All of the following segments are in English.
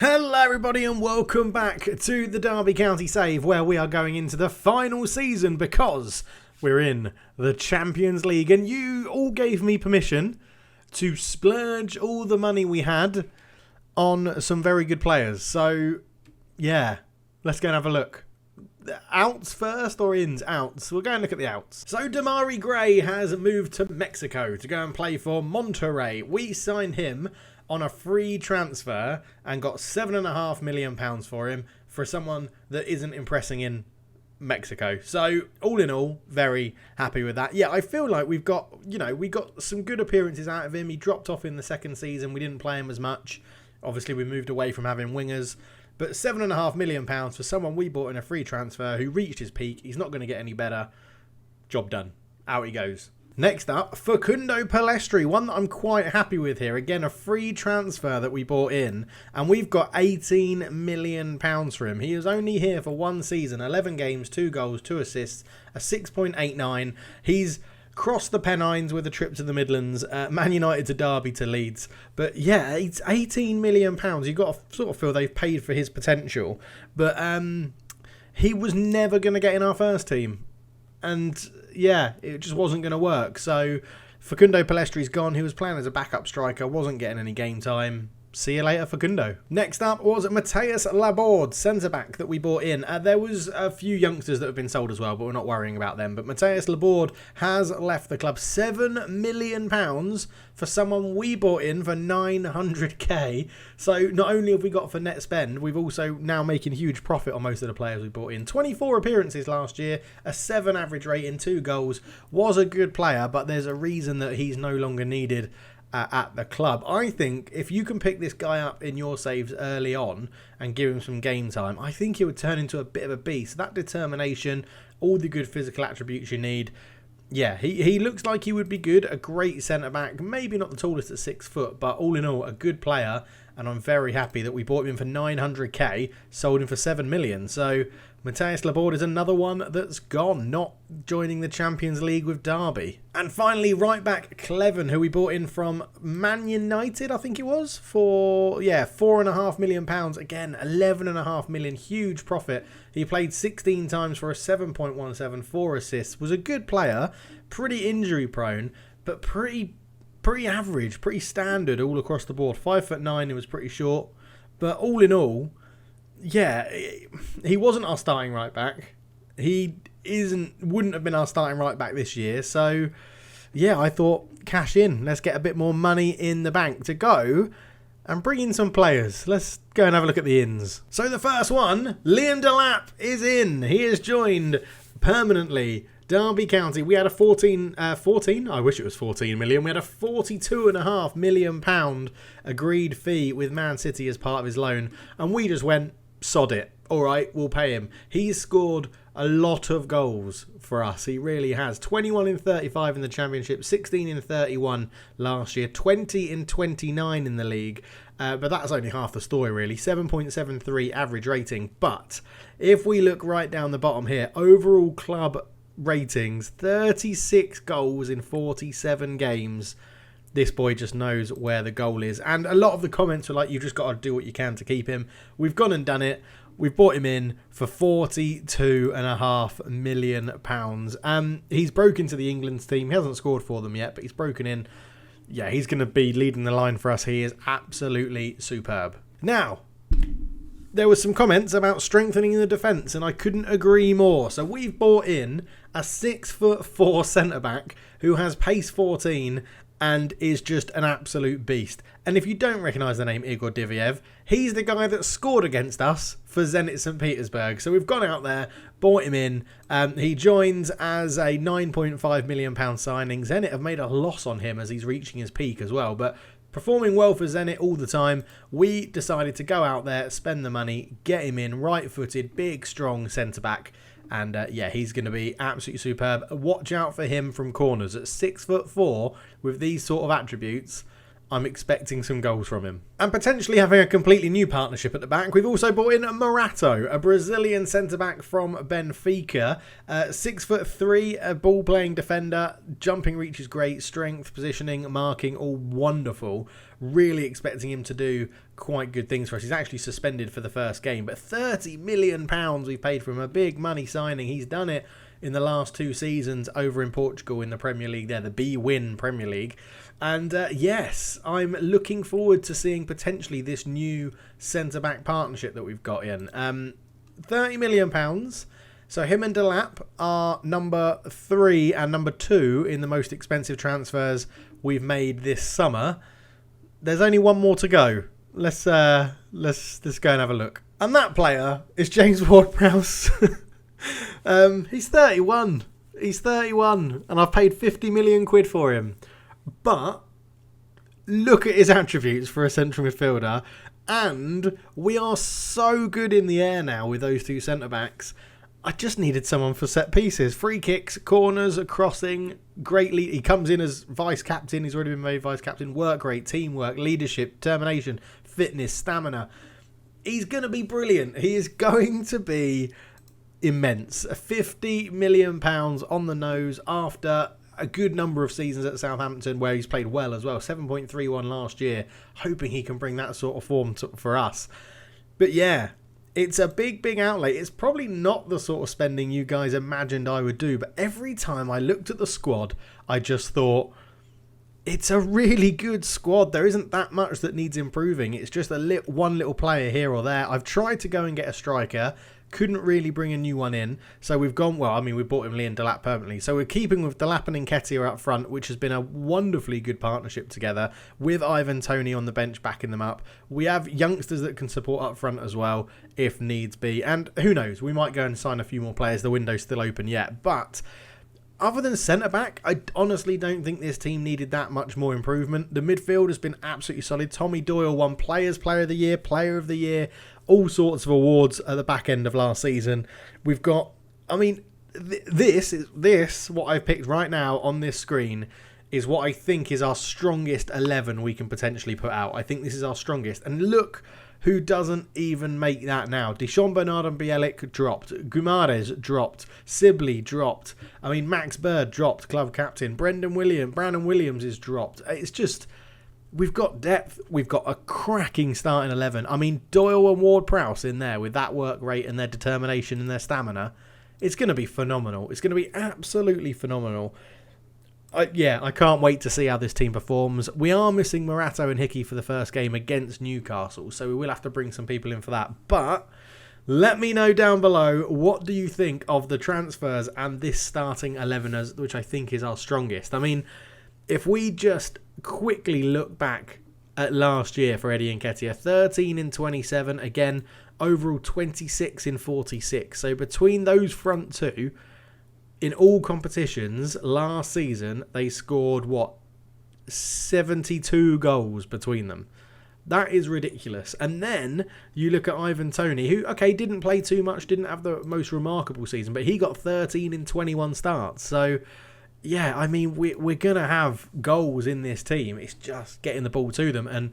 Hello everybody and welcome back to the Derby County Save, where we are going into the final season because we're in the Champions League and you all gave me permission to splurge all the money we had on some very good players. So yeah, let's go and have a look. Outs first or ins? Outs. We'll go and look at the outs. So Damari Gray has moved to Mexico to go and play for Monterrey. We signed him on a free transfer and got £7.5 million for him for someone that isn't impressing in Mexico. So all in all, very happy with that. Yeah, I feel like we got some good appearances out of him. He dropped off in the second season. We didn't play him as much. Obviously, we moved away from having wingers. But £7.5 million for someone we bought in a free transfer who reached his peak. He's not going to get any better. Job done. Out he goes. Next up, Facundo Palestri, one that I'm quite happy with here. Again, a free transfer that we bought in, and we've got £18 million for him. He is only here for one season, 11 games, 2 goals, 2 assists, a 6.89. He's crossed the Pennines with a trip to the Midlands, Man United to Derby to Leeds. But yeah, it's £18 million. You've got to sort of feel they've paid for his potential. But he was never going to get in our first team. And yeah, it just wasn't going to work. So Facundo Palestri's gone. He was playing as a backup striker, wasn't getting any game time. See you later, Facundo. Next up was Mateus Laborde, centre-back that we bought in. There was a few youngsters that have been sold as well, but we're not worrying about them. But Mateus Laborde has left the club. £7 million for someone we bought in for 900k. So not only have we got for net spend, we've also now making huge profit on most of the players we bought in. 24 appearances last year, a 7 average rating, 2 goals. Was a good player, but there's a reason that he's no longer needed at the club. I think if you can pick this guy up in your saves early on and give him some game time, I think he would turn into a bit of a beast. That determination, all the good physical attributes you need. Yeah, he looks like he would be good. A great centre-back. Maybe not the tallest at 6 foot, but all in all, a good player. And I'm very happy that we bought him for 900k, sold him for 7 million. So Mateus Laborde is another one that's gone, not joining the Champions League with Derby. And finally, right back Cleven, who we bought in from Man United, I think it was, for £4.5 million. Again, 11.5 million, huge profit. He played 16 times for a 7.17, 4 assists. Was a good player, pretty injury prone, but pretty average, pretty standard all across the board. 5'9", he was pretty short, but all in all, yeah, he wasn't our starting right back. He wouldn't have been our starting right back this year. So yeah, I thought cash in. Let's get a bit more money in the bank to go and bring in some players. Let's go and have a look at the ins. So the first one, Liam Delap is in. He has joined permanently Derby County. We had a 14, I wish it was 14 million. We had a £42.5 million agreed fee with Man City as part of his loan. And we just went, sod it. All right, we'll pay him. He's scored a lot of goals for us. He really has. 21 in 35 in the Championship, 16 in 31 last year, 20 in 29 in the league. But that's only half the story, really. 7.73 average rating. But if we look right down the bottom here, overall club ratings, 36 goals in 47 games. This boy just knows where the goal is. And a lot of the comments were like, you've just got to do what you can to keep him. We've gone and done it. We've bought him in for £42.5 million. He's broken to the England's team. He hasn't scored for them yet, but he's broken in. Yeah, he's going to be leading the line for us. He is absolutely superb. Now, there were some comments about strengthening the defence, and I couldn't agree more. So we've bought in a 6'4" centre-back who has pace 14 and is just an absolute beast. And if you don't recognise the name Igor Diviev, he's the guy that scored against us for Zenit St. Petersburg. So we've gone out there, bought him in. He joins as a £9.5 million signing. Zenit have made a loss on him as he's reaching his peak as well. But performing well for Zenit all the time, we decided to go out there, spend the money, get him in, right-footed, big, strong centre-back. And yeah, he's going to be absolutely superb. Watch out for him from corners. At 6'4", with these sort of attributes, I'm expecting some goals from him. And potentially having a completely new partnership at the back, we've also brought in Morato, a Brazilian centre-back from Benfica. 6'3", a ball-playing defender. Jumping reach is great. Strength, positioning, marking, all wonderful. Really expecting him to do quite good things for us. He's actually suspended for the first game, but £30 million we've paid for him, a big money signing. He's done it in the last 2 seasons over in Portugal in the Premier League there, the B-Win Premier League. And yes, I'm looking forward to seeing potentially this new centre-back partnership that we've got in. £30 million. So him and Delap are number 3 and number 2 in the most expensive transfers we've made this summer. There's only one more to go. Let's go and have a look. And that player is James Ward-Prowse. He's 31. He's 31, and I've paid 50 million quid for him. But look at his attributes for a central midfielder, and we are so good in the air now with those 2 centre-backs. I just needed someone for set pieces. Free kicks, corners, crossing, greatly. He comes in as vice-captain. He's already been made vice-captain. Work rate, teamwork, leadership, determination, fitness, stamina. He's going to be brilliant. He is going to be immense. £50 million on the nose after a good number of seasons at Southampton where he's played well as well. 7.31 last year. Hoping he can bring that sort of form for us. But yeah, it's a big outlay. It's probably not the sort of spending you guys imagined I would do, but every time I looked at the squad, I just thought, it's a really good squad. There isn't that much that needs improving. It's just one little player here or there. I've tried to go and get a striker. Couldn't really bring a new one in. So we've gone, we bought him Liam Delap permanently. So we're keeping with Delap and Nketiah up front, which has been a wonderfully good partnership together, with Ivan Toney on the bench backing them up. We have youngsters that can support up front as well, if needs be. And who knows, we might go and sign a few more players. The window's still open yet. But other than centre-back, I honestly don't think this team needed that much more improvement. The midfield has been absolutely solid. Tommy Doyle won Players Player of the Year, Player of the Year, all sorts of awards at the back end of last season. We've got, this, what I've picked right now on this screen, is what I think is our strongest 11 we can potentially put out. I think this is our strongest. And look who doesn't even make that now. Deschamps, Bernard and Bielik dropped. Guimaraes dropped. Sibley dropped. Max Bird dropped, club captain. Brandon Williams is dropped. It's just, we've got depth. We've got a cracking starting 11. Doyle and Ward-Prowse in there with that work rate and their determination and their stamina. It's going to be phenomenal. It's going to be absolutely phenomenal. I can't wait to see how this team performs. We are missing Morato and Hickey for the first game against Newcastle, so we will have to bring some people in for that. But let me know down below, what do you think of the transfers and this starting 11, which I think is our strongest? If we just quickly look back at last year for Eddie Nketiah, 13 in 27, again, overall 26 in 46. So between those front 2, in all competitions last season, they scored, 72 goals between them. That is ridiculous. And then you look at Ivan Toney, who, didn't play too much, didn't have the most remarkable season, but he got 13 in 21 starts. So, yeah, we're going to have goals in this team. It's just getting the ball to them. And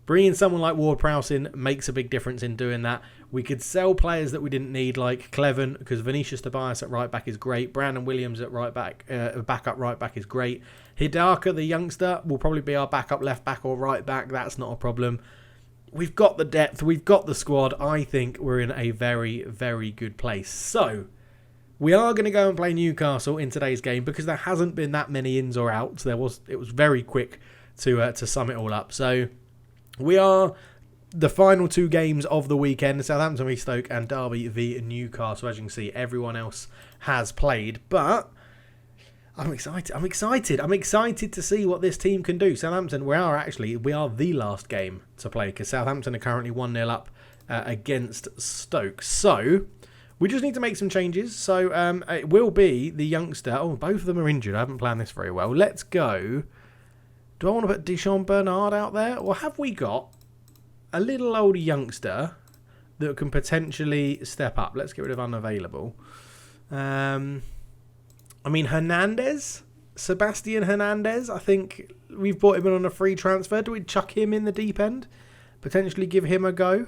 bringing someone like Ward-Prowse in makes a big difference in doing that. We could sell players that we didn't need, like Cleven, because Vinicius Tobias at right back is great. Brandon Williams at right back, backup right back is great. Hidaka, the youngster, will probably be our backup left back or right back. That's not a problem. We've got the depth. We've got the squad. I think we're in a very, very good place. So we are going to go and play Newcastle in today's game because there hasn't been that many ins or outs. It was very quick to sum it all up. So we are the final 2 games of the weekend, Southampton v Stoke and Derby v Newcastle. As you can see, everyone else has played, but I'm excited. I'm excited to see what this team can do. Southampton, we are the last game to play because Southampton are currently 1-0 up against Stoke. So we just need to make some changes. So it will be the youngster. Oh, both of them are injured. I haven't planned this very well. Let's go. Do I want to put Deschamps Bernard out there? Or have we got a little old youngster that can potentially step up? Let's get rid of unavailable. Hernandez? Sebastian Hernandez? I think we've brought him in on a free transfer. Do we chuck him in the deep end? Potentially give him a go?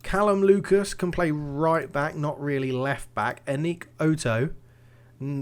Callum Lucas can play right back, not really left back. Enik Oto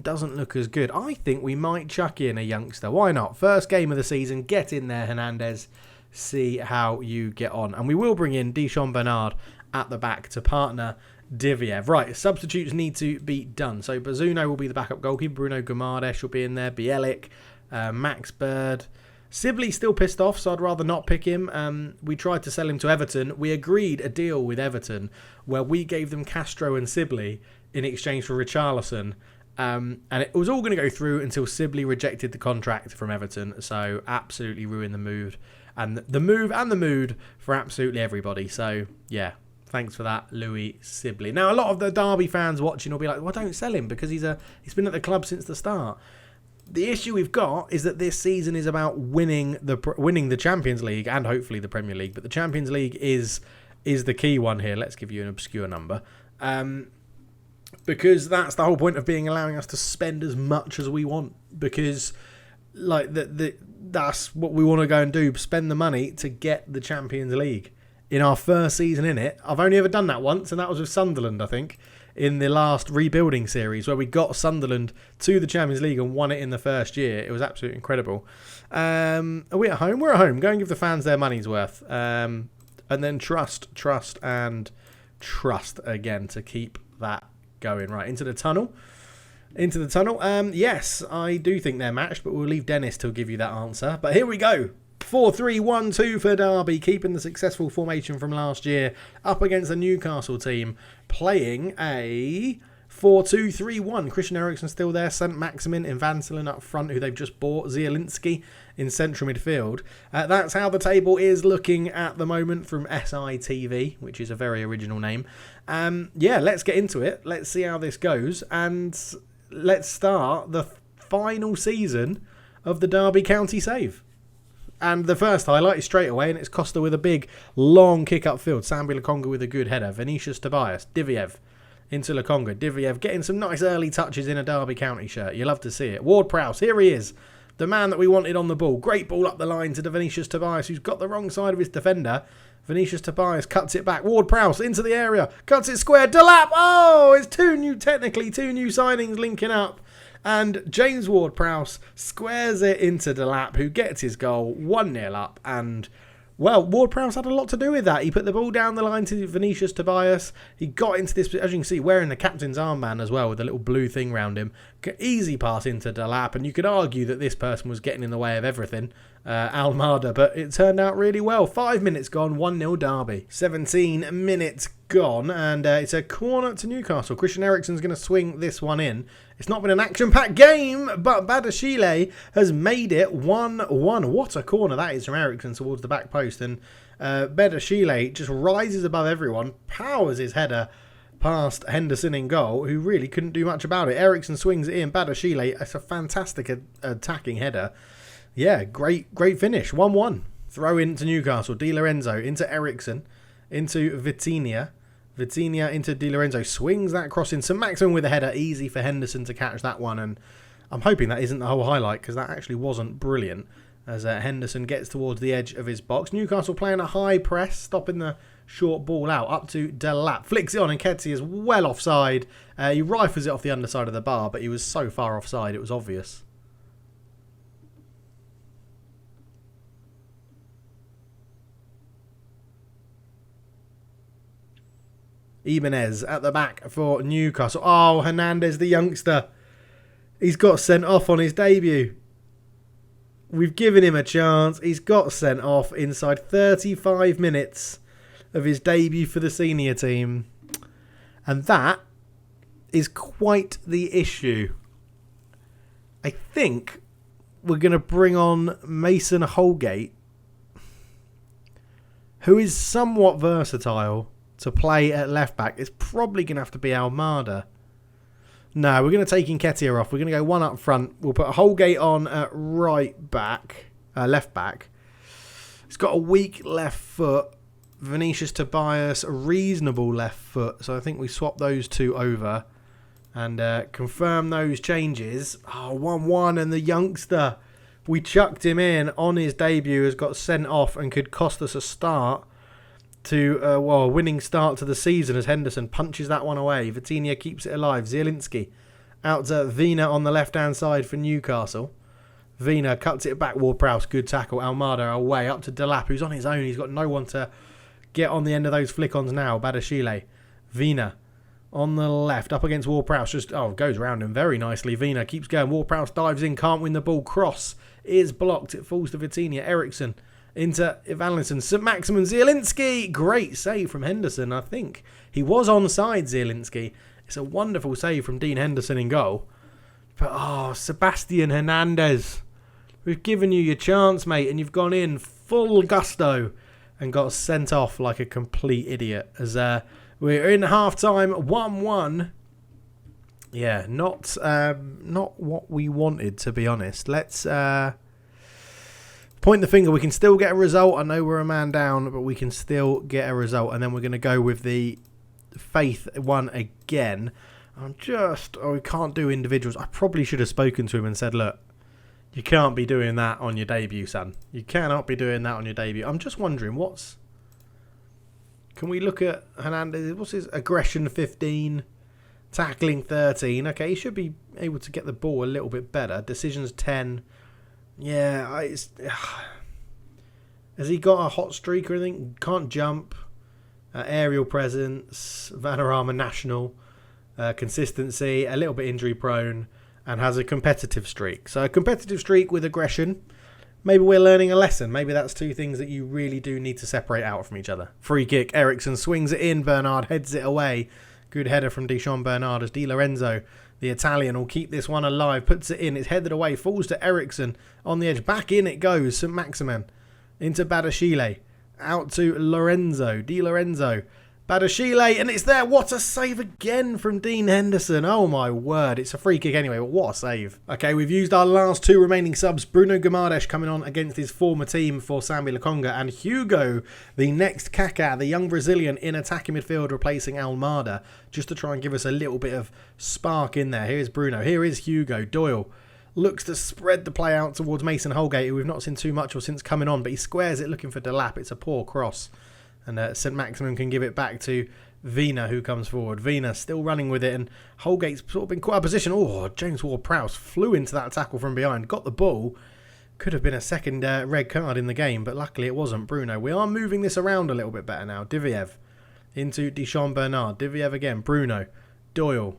doesn't look as good. I think we might chuck in a youngster. Why not? First game of the season. Get in there, Hernandez. see how you get on. And we will bring in Deschamps Bernard at the back to partner Diviev. Right, substitutes need to be done. So Bazzuno will be the backup goalkeeper. Bruno Guimaraes will be in there. Bielik, Max Bird. Sibley's still pissed off, so I'd rather not pick him. We tried to sell him to Everton. We agreed a deal with Everton where we gave them Castro and Sibley in exchange for Richarlison. And it was all going to go through until Sibley rejected the contract from Everton. So absolutely ruined the mood. And the mood for absolutely everybody. So, yeah. Thanks for that, Louis Sibley. Now, a lot of the Derby fans watching will be like, well, don't sell him because he's been at the club since the start. The issue we've got is that this season is about winning the Champions League and hopefully the Premier League. But the Champions League is the key one here. Let's give you an obscure number. Because that's the whole point of allowing us to spend as much as we want. Because like that's what we want to go and do. Spend the money to get the Champions League. In our first season in it, I've only ever done that once, and that was with Sunderland, I think, in the last rebuilding series, where we got Sunderland to the Champions League and won it in the first year. It was absolutely incredible. Are we at home? We're at home. Go and give the fans their money's worth. And then trust again to keep that going. Right, into the tunnel. Yes, I do think they're matched, but we'll leave Dennis to give you that answer. But here we go. 4-3-1-2 for Derby, keeping the successful formation from last year up against the Newcastle team, playing a 4-2-3-1. Christian Eriksen still there, St. Maximin in Vanselen up front, who they've just bought, Zielinski in central midfield. That's how the table is looking at the moment from SITV, which is a very original name. Let's get into it. Let's see how this goes, and let's start the final season of the Derby County Save. And the first highlight is straight away, and it's Costa with a big, long kick upfield. Sambi Lokonga with a good header. Vinicius Tobias. Diviev into Lokonga. Diviev getting some nice early touches in a Derby County shirt. You love to see it. Ward-Prowse, here he is. The man that we wanted on the ball. Great ball up the line to Vinicius Tobias, who's got the wrong side of his defender. Vinicius Tobias cuts it back. Ward-Prowse into the area. Cuts it square. Delap! Oh, it's two new signings linking up. And James Ward-Prowse squares it into Delap, who gets his goal 1-0 up. And, well, Ward-Prowse had a lot to do with that. He put the ball down the line to Vinicius Tobias. He got into this, as you can see, wearing the captain's armband as well, with a little blue thing round him. Easy pass into Delap. And you could argue that this person was getting in the way of everything, Almada. But it turned out really well. 5 minutes gone, 1-0 Derby. 17 minutes gone, and it's a corner to Newcastle. Christian Eriksen's going to swing this one in. It's not been an action-packed game, but Badashile has made it 1-1. What a corner that is from Eriksen towards the back post, and Badashile just rises above everyone, powers his header past Henderson in goal, who really couldn't do much about it. Eriksen swings it in. Badashile, it's a fantastic attacking header. Yeah, great finish. 1-1. Throw in to Newcastle. Di Lorenzo into Eriksen, into Vitinha into Di Lorenzo, swings that cross in. St. Maximin with a header, easy for Henderson to catch that one, and I'm hoping that isn't the whole highlight because that actually wasn't brilliant as Henderson gets towards the edge of his box. Newcastle playing a high press, stopping the short ball out, up to Delap, flicks it on, and Ketty is well offside. He rifles it off the underside of the bar, but he was so far offside it was obvious. Ibanez at the back for Newcastle. Oh, Hernandez, the youngster. He's got sent off on his debut. We've given him a chance. He's got sent off inside 35 minutes of his debut for the senior team. And that is quite the issue. I think we're going to bring on Mason Holgate, who is somewhat versatile to play at left back. It's probably going to have to be Almada. No, we're going to take Nketiah off. We're going to go one up front. We'll put Holgate on at left back. He's got a weak left foot. Vinicius Tobias, a reasonable left foot. So I think we swap those two over and confirm those changes. Oh, 1-1, and the youngster, we chucked him in on his debut, has got sent off and could cost us a start to a winning start to the season as Henderson punches that one away. Vitinha keeps it alive. Zielinski out to Vina on the left-hand side for Newcastle. Vina cuts it back. Ward-Prowse, good tackle. Almada away up to Delap, who's on his own. He's got no one to get on the end of those flick-ons now. Badashile. Vina on the left, up against Ward-Prowse. Just, goes around him very nicely. Vina keeps going. Ward-Prowse dives in, can't win the ball. Cross is blocked. It falls to Vitinha. Eriksson into Evanilson. St. Maximin. Zielinski. Great save from Henderson. I think he was onside, Zielinski. It's a wonderful save from Dean Henderson in goal. But, Sebastian Hernandez. We've given you your chance, mate, and you've gone in full gusto and got sent off like a complete idiot. As we're in half-time, 1-1. Yeah, not what we wanted, to be honest. Let's point the finger. We can still get a result. I know we're a man down, but we can still get a result. And then we're going to go with the Faith one again. We can't do individuals. I probably should have spoken to him and said, look, you can't be doing that on your debut, son. You cannot be doing that on your debut. I'm just wondering, can we look at Hernandez? What's his aggression 15, tackling 13? Okay, he should be able to get the ball a little bit better. Decisions 10. Yeah, has he got a hot streak or anything? Can't jump. Aerial presence. Vanarama national. Consistency. A little bit injury prone. And has a competitive streak. So a competitive streak with aggression. Maybe we're learning a lesson. Maybe that's two things that you really do need to separate out from each other. Free kick. Eriksson swings it in. Bernard heads it away. Good header from Deschamps Bernard as Di Lorenzo, the Italian, will keep this one alive. Puts it in. It's headed away. Falls to Eriksson on the edge. Back in it goes. St. Maximin into Badashile. Out to Lorenzo. Di Lorenzo. Badashile, and it's there. What a save again from Dean Henderson. Oh my word. It's a free kick anyway, but what a save. Okay, we've used our last two remaining subs. Bruno Guimaraes coming on against his former team for Sambi Lokonga, and Hugo, the next Kaká, the young Brazilian in attacking midfield, replacing Almada, just to try and give us a little bit of spark in there. Here's Bruno. Here is Hugo. Doyle looks to spread the play out towards Mason Holgate, who we've not seen too much of since coming on, but he squares it looking for Delap. It's a poor cross. And St. Maximin can give it back to Vina, who comes forward. Vina still running with it, and Holgate's sort of been quite out of position. James Ward-Prowse flew into that tackle from behind, got the ball. Could have been a second red card in the game, but luckily it wasn't. Bruno. We are moving this around a little bit better now. Diviev into Deschamps Bernard. Diviev again. Bruno. Doyle.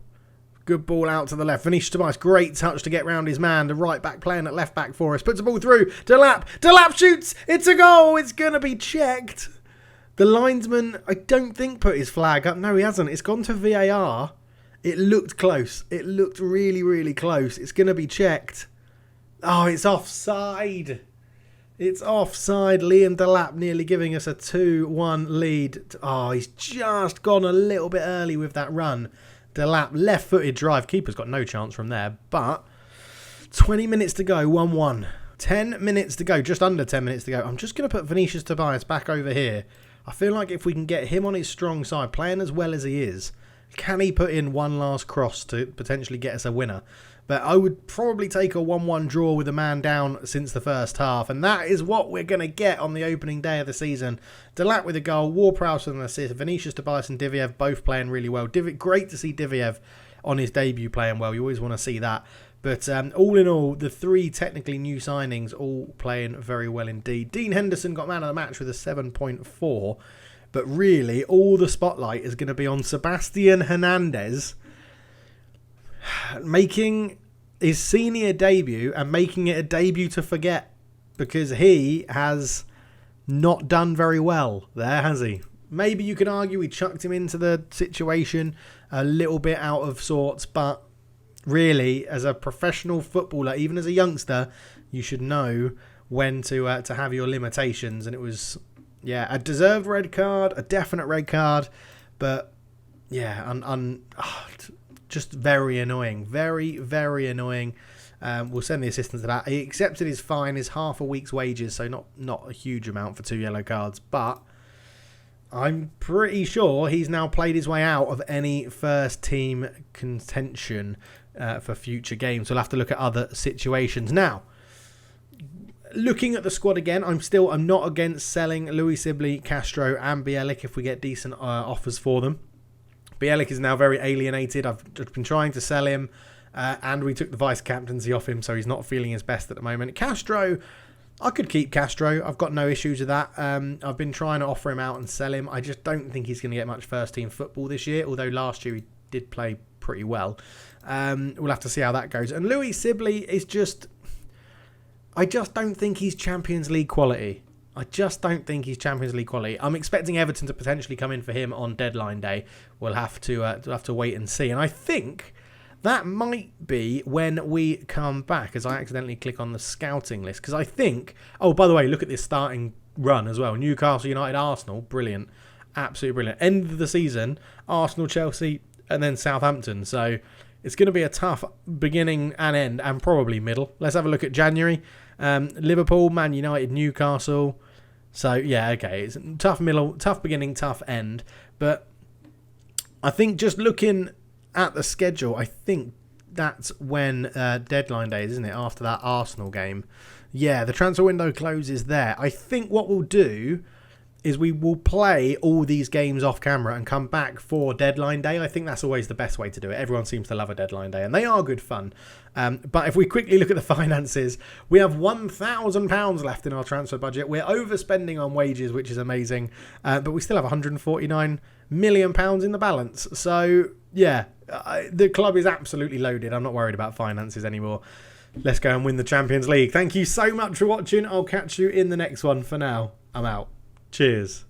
Good ball out to the left. Vinicius Tobias, great touch to get round his man. The right back playing at left back for us. Puts the ball through. Delap. Delap shoots. It's a goal. It's going to be checked. The linesman, I don't think, put his flag up. No, he hasn't. It's gone to VAR. It looked close. It looked really, really close. It's going to be checked. Oh, it's offside. It's offside. Liam Delap nearly giving us a 2-1 lead. Oh, he's just gone a little bit early with that run. Delap, left-footed drive. Keeper's got no chance from there. But 20 minutes to go, 1-1. 10 minutes to go, just under 10 minutes to go. I'm just going to put Vinicius Tobias back over here. I feel like if we can get him on his strong side, playing as well as he is, can he put in one last cross to potentially get us a winner? But I would probably take a 1-1 draw with a man down since the first half. And that is what we're going to get on the opening day of the season. Delap with a goal, Ward-Prowse with an assist, Vinicius Tobias and Diviev both playing really well. Great to see Diviev on his debut playing well. You always want to see that. But all in all, the three technically new signings all playing very well indeed. Dean Henderson got man of the match with a 7.4. But really, all the spotlight is going to be on Sebastian Hernandez making his senior debut and making it a debut to forget. Because he has not done very well there, has he? Maybe you can argue he chucked him into the situation a little bit out of sorts, but really, as a professional footballer, even as a youngster, you should know when to have your limitations. And it was, a deserved red card, a definite red card, but just very annoying, very, very annoying. We'll send the assistant to that. He accepted his fine, his half a week's wages, so not a huge amount for 2 yellow cards, but I'm pretty sure he's now played his way out of any first team contention for future games. We'll have to look at other situations. Now, looking at the squad again, I'm not against selling Louis Sibley, Castro and Bielik if we get decent offers for them. Bielik is now very alienated. I've been trying to sell him and we took the vice-captaincy off him, so he's not feeling his best at the moment. Castro, I could keep Castro. I've got no issues with that. I've been trying to offer him out and sell him. I just don't think he's going to get much first-team football this year, although last year he did play pretty well. We'll have to see how that goes. And Louis Sibley is just... I just don't think he's Champions League quality. I'm expecting Everton to potentially come in for him on deadline day. We'll have to wait and see. And I think that might be when we come back, as I accidentally click on the scouting list. Because I think... Oh, by the way, look at this starting run as well. Newcastle United, Arsenal. Brilliant. Absolutely brilliant. End of the season, Arsenal, Chelsea, and then Southampton. So it's going to be a tough beginning and end, and probably middle. Let's have a look at January. Liverpool, Man United, Newcastle. So, yeah, okay. It's tough middle, tough beginning, tough end. But I think just looking at the schedule, I think that's when deadline day is, isn't it? After that Arsenal game. Yeah, the transfer window closes there. I think what we'll do is we will play all these games off camera and come back for deadline day. I think that's always the best way to do it. Everyone seems to love a deadline day, and they are good fun. But if we quickly look at the finances, we have £1,000 left in our transfer budget. We're overspending on wages, which is amazing, but we still have £149 million in the balance. So, yeah, the club is absolutely loaded. I'm not worried about finances anymore. Let's go and win the Champions League. Thank you so much for watching. I'll catch you in the next one. For now, I'm out. Cheers.